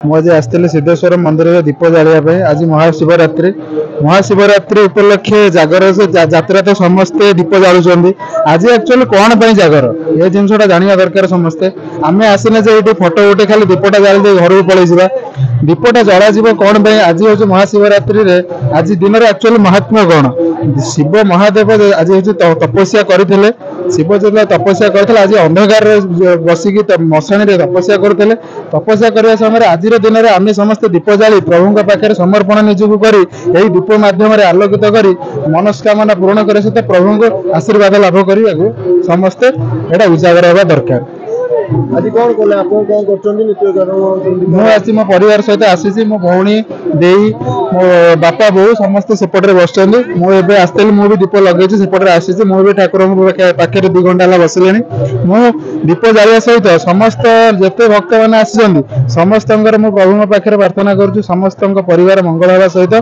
मुझे आसती सिद्धेश्वर मंदिर में दीप जालिया आज महाशिवरात्रि महाशिवरात्रि उपलक्षे जागर जात्रा तो समस्ते दीप जालुं आज एक्चुअली कौन पर जागर ये जिनसा जाना दरकार समस्ते आम आसने ये फटो उठे खाली दीपटा जाली घर को पलैसा दीपटा जल कौन आज हूँ महाशिवरात्रि आज दिन एक्चुअली महात्मा कौन शिव महादेव आज हूँ तपस्या करते शिव जो तपस्या करते आज अंधकार बसिकी मशाणी तपस्या करते तपस्या करने समय आज दिन में आम समस्त दीप जाली प्रभु पाखे समर्पण निजक कर दीप मध्यम आलोकित कर मनस्कामना पूर्ण करने सहित प्रभु को आशीर्वाद लाभ करने को समस्ते एटा उजागर हवा दरकार आज कौन कले आप कौन मुझे मो परिवार सहित आसी मो भौणी दे मो बापा बो समस्त सेपटे बस मुझे आसती मुझे दीप लगे सेपटे आसी मुझे ठाकुर पाखे 2 घंटा बसले मु दीप जालिया सहित समस्त जिते भक्त मैंने आसी समस्त मो प्रभु पाखे प्रार्थना करुँ समस्त परिवार मंगल हवा सहित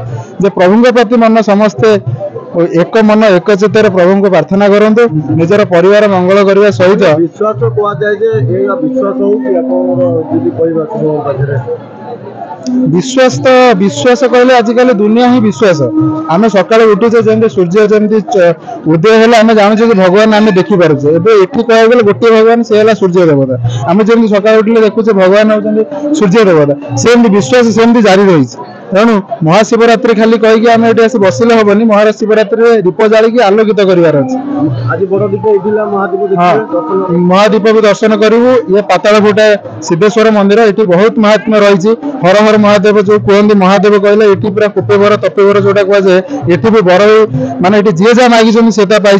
जे प्रभु प्रति मन समस्ते एक मन एक चित्तर प्रभु को प्रार्थना करूँ निजर परिवार मंगल करने सहित विश्वास विश्वास तो विश्वास कहले आजिकल दुनिया ही विश्वास आम सकाल उठुचे जमी सूर्य जमी उदय है आम जानूचे कि भगवान आम देखी पारे ये कह गले गोटे भगवान सी है सूर्य देवता आम जमी सकाल उठे देखुचे भगवान होती सूर्य देवता सेमती विश्वास सेमती जारी रही तेणु महाशिवरात्रि खाली कहीकि आम ये बसिले हेनी महाशिवरात्रि दीप जाली आलोकित करार आज बड़ दीप उठिला महादीप भी दर्शन करूँ ये पाताल फुटा सिद्धेश्वर मंदिर ये बहुत महात्मा रही हर हर महादेव जो कहते महादेव कहले ये पूरा कुपेवर तपेवर जोटा कहुए ये भी बर माने जी जहाँ मागिं से पाई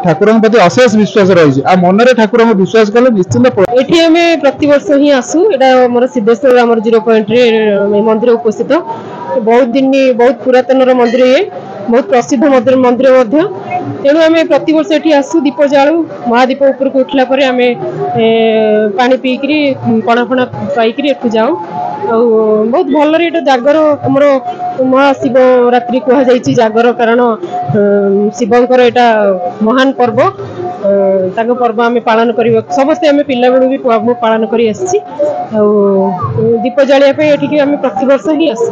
ठाकुर प्रति अशेष विश्वास रही मन में ठाकुर विश्वास कले निश्चिंत ये आम प्रतिवर्ष ही आसू यहाँ मोर सिद्धेश्वर आम 0 पॉइंट मंदिर उपस्थित बहुत दिन बहुत पुरातन मंदिर ये बहुत प्रसिद्ध मंदिर तेणु आम प्रतवर्ष ये आसू दीप जालू महादीप उपर को उठला आम पानी पीकरी पणा फणा पाई जाऊँ बहुत भल ये जागर आमर महाशिवरात्रि कहुई जागर कारण शिवंकर यहाँ महान पर्व ताको पर्व आम पालन करवा समस्ते आम पिला बेलू भी पालन कर दीप जालिया आम प्रतिवर्ष ही आस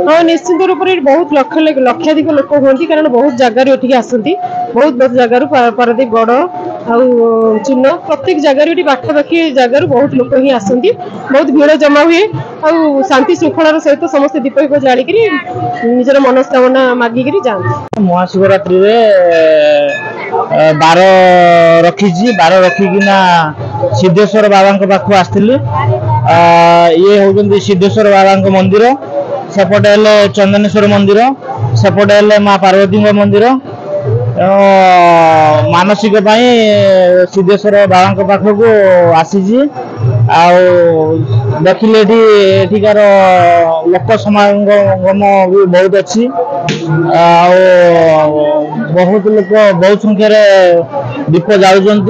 हाँ निश्चित रूप से बहुत लक्षाधिक लोक हमें कारण बहुत जगार आसती बहुत जगार पारादीप गड़ आ चून प्रत्येक जगार पाखापाखि जगार बहुत लोक ही आसती बहुत भीड़ जमा हुए आ शांति श्रृंखलार सहित समस्त दीप जालिक निजर मनस्कामना मागिक जाते महाशिवरात्रि बार रखिकिना सिद्धेश्वर बाबा पाख आसती ये हूँ सिद्धेश्वर बाबा मंदिर सेपटे चंदनेश्वर मंदिर सेपटे माँ पार्वती मंदिर मानसिक सिद्धेश्वर बाबा पाखक आसी देखिले एठिकार लोक समागम भी बहुत अच्छी बहुत लोक बहुत संख्यार दीप जालुंट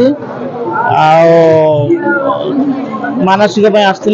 मानसिक आसते।